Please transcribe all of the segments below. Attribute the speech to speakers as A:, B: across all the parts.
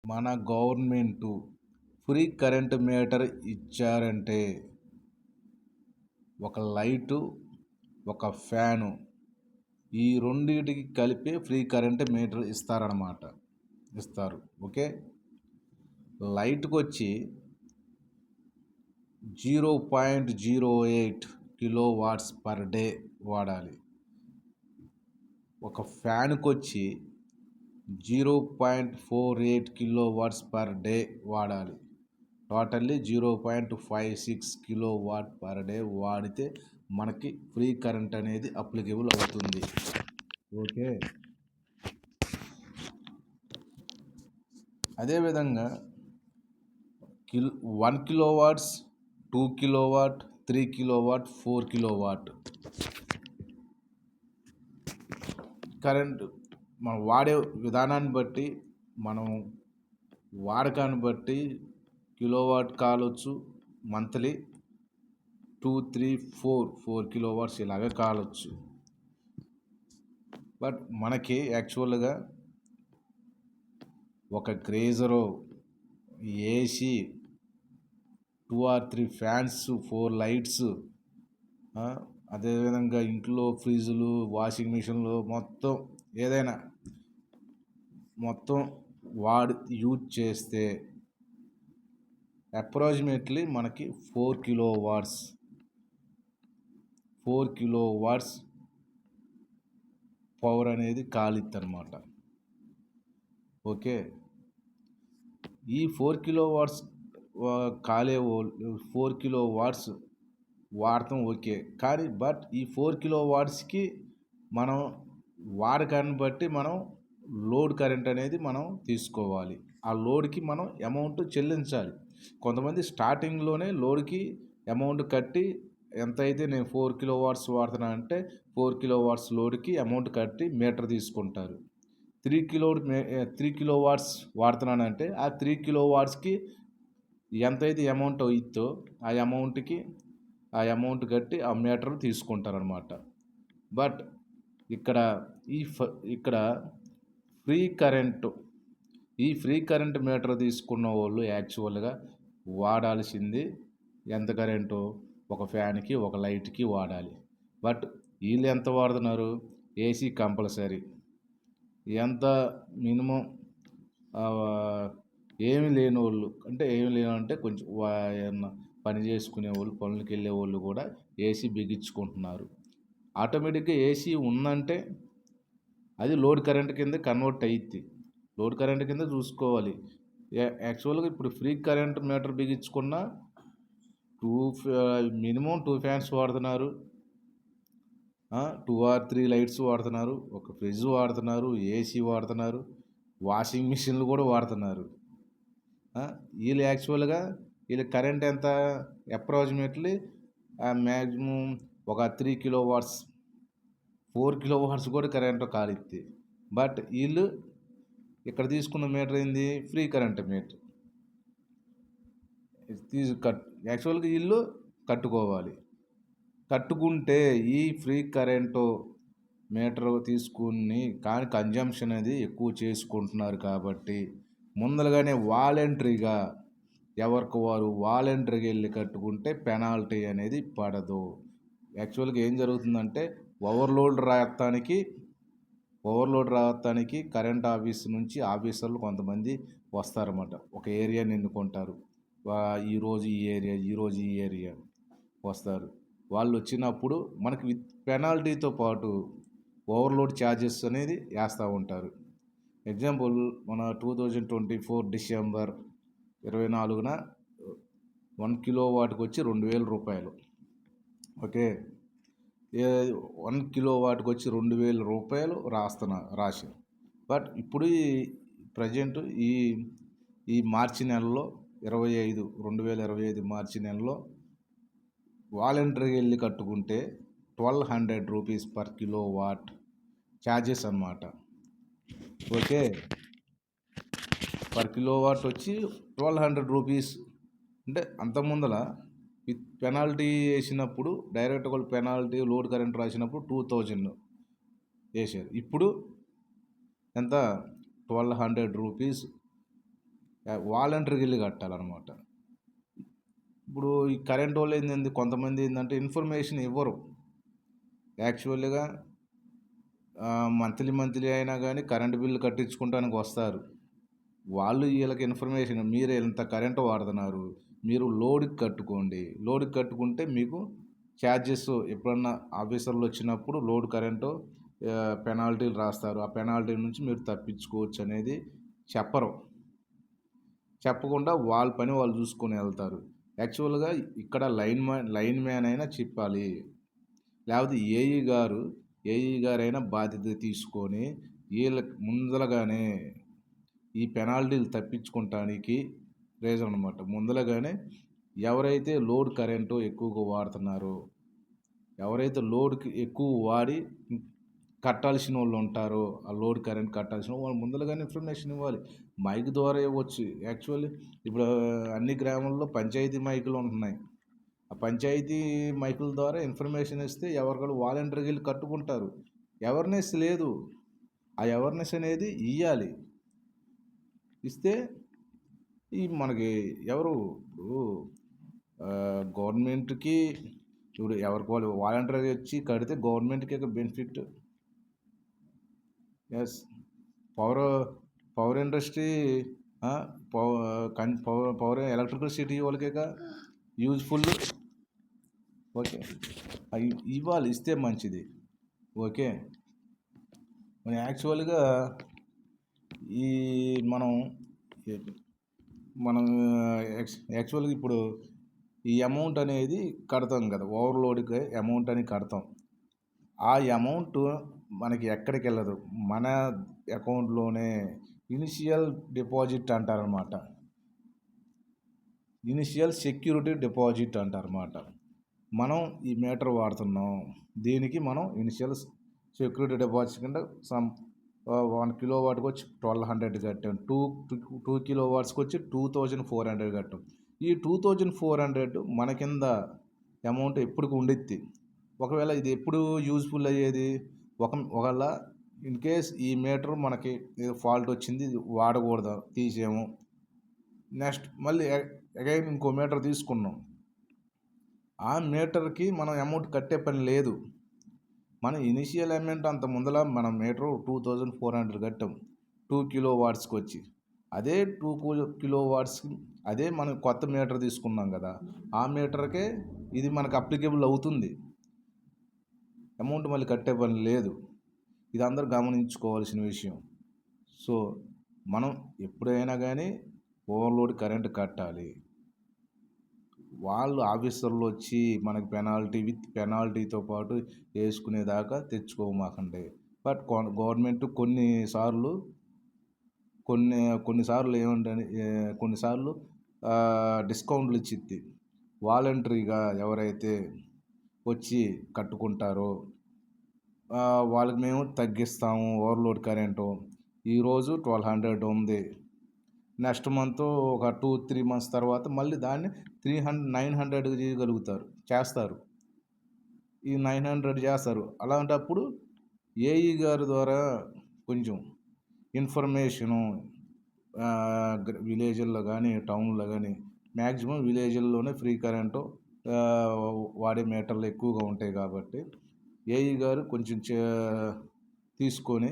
A: మన government free current metre ఇచ్చారంటే ఒక లైటు, ఒక ఫ్యాను ఈ రెండిటికి కలిపి ఫ్రీ కరెంట్ మీటర్ ఇస్తారు. ఓకే. లైట్కి వచ్చి 0.08 కిలో వాట్స్ పర్ డే వాడాలి. ఒక ఫ్యాన్కి వచ్చి 0.48 కిలో వాట్స్ పర్ డే వాడాలి. Totally 0.56 kilo watt per day వాడితే మనకి ఫ్రీ కరెంట్ అనేది అప్లికేబుల్ అవుతుంది. ఓకే. అదేవిధంగా 1 kilo watts, 2 kilo watt, 3 kilo watt, 4 kilo watt current మనం వాడే విధానాన్ని బట్టి, మనం వాడకాన్ని బట్టి కిలోవాట్ కావచ్చు. మంత్లీ 2, 3, 4 కిలో వాట్స్ ఇలాగే కావచ్చు. బట్ మనకి యాక్చువల్గా ఒక గ్రేజరు, ఏసీ, 2 or 3 ఫ్యాన్స్, 4 లైట్స్, అదేవిధంగా ఇంట్లో ఫ్రిడ్జ్లు, వాషింగ్ మిషన్లు ఏదైనా మొత్తం యూజ్ చేస్తే అప్రాక్సిమేట్లీ మనకి 4 కిలో వాట్స్ పవర్ అనేది కాలిద్ది అనమాట. ఓకే. ఈ 4 కిలో వాట్స్ కాలే 4 కిలో వాట్స్ వాడటం ఓకే. కానీ ఈ 4 కిలో వాట్స్కి మనం వాడకాన్ని బట్టి మనం లోడ్ కరెంట్ అనేది మనం తీసుకోవాలి. ఆ లోడ్కి మనం అమౌంట్ చెల్లించాలి. కొంతమంది స్టార్టింగ్లోనే లోడ్కి అమౌంట్ కట్టి ఎంతైతే నేను 4 కిలో వాట్స్ వాడుతున్నా అంటే 4 కిలో వాట్స్ లోడ్కి అమౌంట్ కట్టి మీటర్ తీసుకుంటారు. 3 కిలో వాట్స్ వాడుతున్నానంటే ఆ 3 కిలో వాట్స్కి ఎంతైతే అమౌంట్ అవుతుందో ఆ అమౌంట్ కట్టి ఆ మీటర్ తీసుకుంటారనమాట. బట్ ఇక్కడ ఫ్రీ కరెంట్ మీటర్ తీసుకున్న వాళ్ళు యాక్చువల్గా వాడాల్సింది ఎంత కరెంటు? ఒక ఫ్యాన్కి, ఒక లైట్కి వాడాలి. బట్ వీళ్ళు ఎంత వాడుతున్నారు? AC compulsory. ఎంత మినిమం ఏమి లేని వాళ్ళు కొంచెం పని చేసుకునే వాళ్ళు, పనులకు వెళ్ళే వాళ్ళు కూడా ఏసీ బిగించుకుంటున్నారు. ఆటోమేటిక్గా ఏసీ ఉందంటే అది లోడ్ కరెంట్ కింద కన్వర్ట్ అయ్యిద్ది. లోడ్ కరెంట్ కింద చూసుకోవాలి. యాక్చువల్గా ఇప్పుడు ఫ్రీ కరెంట్ మీటర్ బిగించుకున్న మినిమం 2 ఫ్యాన్స్ వాడుతున్నారు, 2 or 3 లైట్స్ వాడుతున్నారు, ఒక ఫ్రిడ్జ్ వాడుతున్నారు, ఏసీ వాడుతున్నారు, వాషింగ్ మిషన్లు కూడా వాడుతున్నారు. వీళ్ళు కరెంట్ ఎంత? అప్రాక్సిమేట్లీ మ్యాక్సిమం ఒక 3 కిలో వాట్స్, 4 కిలో వాట్స్ కూడా కరెంట్ కాలిద్ది. బట్ వీళ్ళు ఇక్కడ తీసుకున్న మీటర్ ఏంది? Free current metre. యాక్చువల్గా వీళ్ళు కట్టుకుంటే ఈ ఫ్రీ కరెంటు మీటర్ తీసుకుని కానీ కన్జంప్షన్ అనేది ఎక్కువ చేసుకుంటున్నారు. కాబట్టి ముందరగానే వాలంటరీగా ఎవరికి వారు వాలంటరీగా వెళ్ళి కట్టుకుంటే పెనాల్టీ అనేది పడదు. యాక్చువల్గా ఏం జరుగుతుందంటే ఓవర్లోడ్ రావటానికి కరెంట్ ఆఫీస్ నుంచి ఆఫీసర్లు కొంతమంది వస్తారన్నమాట. ఒక ఏరియాని ఎన్నుకుంటారు. ఈరోజు ఈ ఏరియా వస్తారు. వాళ్ళు వచ్చినప్పుడు మనకి విత్ పెనాల్టీతో పాటు ఓవర్లోడ్ ఛార్జెస్ అనేది వేస్తూ ఉంటారు. ఎగ్జాంపుల్ మన 2024 డిసెంబర్ 24న 1 కిలో వాట్కి వచ్చి 2,000 రూపాయలు. ఓకే. 1 కిలో వాట్కి వచ్చి 2,000 రూపాయలు రాశారు. బట్ ఇప్పుడు ప్రజెంట్ ఈ మార్చి నెలలో 2025 మార్చి నెలలో వాలంటరీగా వెళ్ళి కట్టుకుంటే 1,200 rupees per kilo watt charges అన్నమాట. ఓకే. పర్ కిలో వాట్ వచ్చి 1,200 రూపీస్. అంటే అంత ముందల విత్ పెనాల్టీ వేసినప్పుడు డైరెక్ట్ వాళ్ళు పెనాల్టీ లోడ్ కరెంట్ రాసినప్పుడు 2,000 వేసారు. ఇప్పుడు ఎంత? 1,200 రూపీస్ వాలంటరీగా ఎళ్లి కట్టాలనమాట. ఇప్పుడు ఈ కరెంట్ వాళ్ళు ఏందండి కొంతమంది ఏందంటే ఇన్ఫర్మేషన్ ఇవ్వరు. యాక్చువల్‌గా మంత్లీ అయినా గానీ కరెంట్ బిల్లు కట్టించుకుంటానికి వస్తారు. వాళ్ళు ఈళ్ళకి ఇన్ఫర్మేషన్ మీరు ఇంత కరెంట్ వాడుతున్నారు. మీరు లోడ్‌కి కట్టుకోండి. లోడ్‌కి కట్టుకుంటే మీకు చార్జెస్ ఎప్పుడన్నా ఆఫీసర్‌లొచ్చినప్పుడు లోడ్ కరెంటు పెనాల్టీలు రాస్తారు. ఆ పెనాల్టీ నుంచి మీరు తప్పించుకోవచ్చు అనేది చెప్పరు. చెప్పకుండా వాళ్ళ పని వాళ్ళు చూసుకొని ఎళ్తారు. యాక్చువల్‌గా ఇక్కడ లైన్ మ్యాన్ అయినా చెప్పాలి. లేకపోతే ఏఈ గారైనా బాధ్యత తీసుకొని ఈళ్ళకి ముందలగానే ఈ పెనాల్టీలు తప్పించుకుంటానికి రీజన్ అనమాట. ముందలగానే ఎవరైతే లోడ్ కరెంటు ఎక్కువగా వాడుతున్నారో, ఎవరైతే లోడ్‌కి ఎక్కువ వాడి కట్టాల్సినోళ్ళు ఉంటారో, ఆ లోడ్ కరెంట్ కట్టాల్సిన వాళ్ళు ముందలగానే ఇన్ఫర్మేషన్ ఇవ్వాలి. మైక్ ద్వారా ఇవ్వచ్చు. యాక్చువల్లీ ఇప్పుడు అన్ని గ్రామాల్లో పంచాయతీ మైకులు ఉంటున్నాయి. ఆ పంచాయతీ మైకుల ద్వారా ఇన్ఫర్మేషన్ ఇస్తే ఎవరికాళ్ళు వాలంటరీగా ఎళ్లి కట్టుకుంటారు. అవేర్‌నెస్ లేదు. ఆ అవేర్‌నెస్ అనేది ఇయ్యాలి. ఇస్తే మనకి ఎవరు ఇప్పుడు గవర్నమెంట్‌కి ఇప్పుడు ఎవరికి వాళ్ళు వాలంటరీగా వచ్చి కడితే గవర్నమెంట్‌కే benefit. Yes. Power power industry power electrical city వాళ్ళకేగా యూజ్‌ఫుల్. ఓకే. అవి ఇవ్వాలి. ఇస్తే మంచిది. ఓకే. యాక్చువల్‌గా ఈ మనం మనం యాక్చువల్‌గా ఇప్పుడు ఈ అమౌంట్ అనేది కడతాం కదా! ఓవర్‌లోడ్‌కి అమౌంట్ అని కడతాం. ఆ అమౌంట్ మనకి ఎక్కడికెళ్ళదు. మన అకౌంట్‌లోనే ఇనిషియల్ డిపాజిట్ అంటారనమాట. ఇనిషియల్ సెక్యూరిటీ డిపాజిట్ అంటారన్నమాట. మనం ఈ మీటర్ వాడుతున్నాం. దీనికి మనం ఇనిషియల్ సెక్యూరిటీ డిపాజిట్ కింద 1 కిలో వాట్‌కి వచ్చి 1200 కట్టాం. 2 కిలో వాట్స్‌కి వచ్చి 2400 కట్టాం. ఈ 2400 మన కింద అమౌంట్ ఎప్పటికి ఉండిద్ది. ఒకవేళ ఇది ఎప్పుడు యూజ్‌ఫుల్ అయ్యేది? ఒకవేళ ఇన్ కేస్ ఈ మీటర్ మనకి ఏదో ఫాల్ట్ వచ్చింది. ఇది వాడకూడదు తీసాము. నెక్స్ట్ మళ్ళీ అగైన్ ఇంకో మీటర్ తీసుకున్నాం. ఆ మీటర్‌కి మనం అమౌంట్ కట్టే పని లేదు. మన ఇనిషియల్ అమౌంట్ అంత ముందల మనం మీటరు 2400 కట్టాం. 2 కిలో వాట్స్‌కి వచ్చి. అదే 2 కిలో వాట్స్‌కి అదే మనం కొత్త మీటర్ తీసుకున్నాం కదా! ఆ మీటర్‌కే ఇది మనకు అప్లికేబుల్ అవుతుంది. అమౌంట్ మళ్ళీ కట్టే పని లేదు. ఇది అందరూ గమనించుకోవాల్సిన విషయం. సో, మనం ఎప్పుడైనా కానీ ఓవర్‌లోడ్ కరెంట్ కట్టాలి. వాళ్ళు ఆఫీసర్లు వచ్చి మనకి విత్ పెనాల్టీతో పాటు వేసుకునేదాకా తెచ్చుకోమాకండి. బట్ గవర్నమెంట్ కొన్నిసార్లు కొన్నిసార్లు డిస్కౌంట్లు ఇచ్చిద్ది. వాలంటరీగా ఎవరైతే వచ్చి కట్టుకుంటారో వాళ్ళకి మేము తగ్గిస్తాము ఓవర్‌లోడ్ కరెంటు. ఈరోజు 1200 ఉంది. నెక్స్ట్ మంత్ ఒక 2-3 మంత్స్ తర్వాత మళ్ళీ దాన్ని 900 చేస్తారు. ఈ 900 చేస్తారు. అలాంటప్పుడు ఏఈ గారి ద్వారా కొంచెం ఇన్ఫర్మేషను విలేజ్‌ల్లో కానీ, టౌన్‌లో కానీ మ్యాక్సిమం విలేజ్‌ల్లోనే ఫ్రీ కరెంటు వాడే మీటర్లు ఎక్కువగా ఉంటాయి కాబట్టి ఏఈ గారు కొంచెం తీసుకొని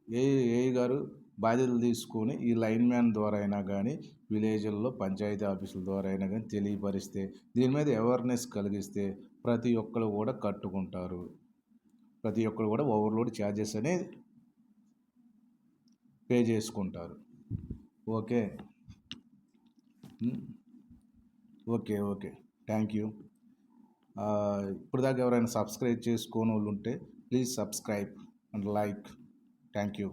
A: ఏఈ గారు బాధ్యతలు తీసుకొని ఈ లైన్ మ్యాన్ ద్వారా అయినా కానీ విలేజ్‌ల్లో పంచాయతీ ఆఫీసుల ద్వారా అయినా కానీ తెలియపరిస్తే దీని మీద అవేర్‌నెస్ కలిగిస్తే ప్రతి ఒక్కరు కూడా కట్టుకుంటారు. ప్రతి ఒక్కరు కూడా ఓవర్‌లోడ్ ఛార్జెస్ అనేది పే చేసుకుంటారు. ఓకే. ఓకే. Thank you. ఇప్పటిదాకా ఎవరైనా సబ్స్క్రైబ్ చేసుకోనోళ్ళు ఉంటే please subscribe and like. Thank you.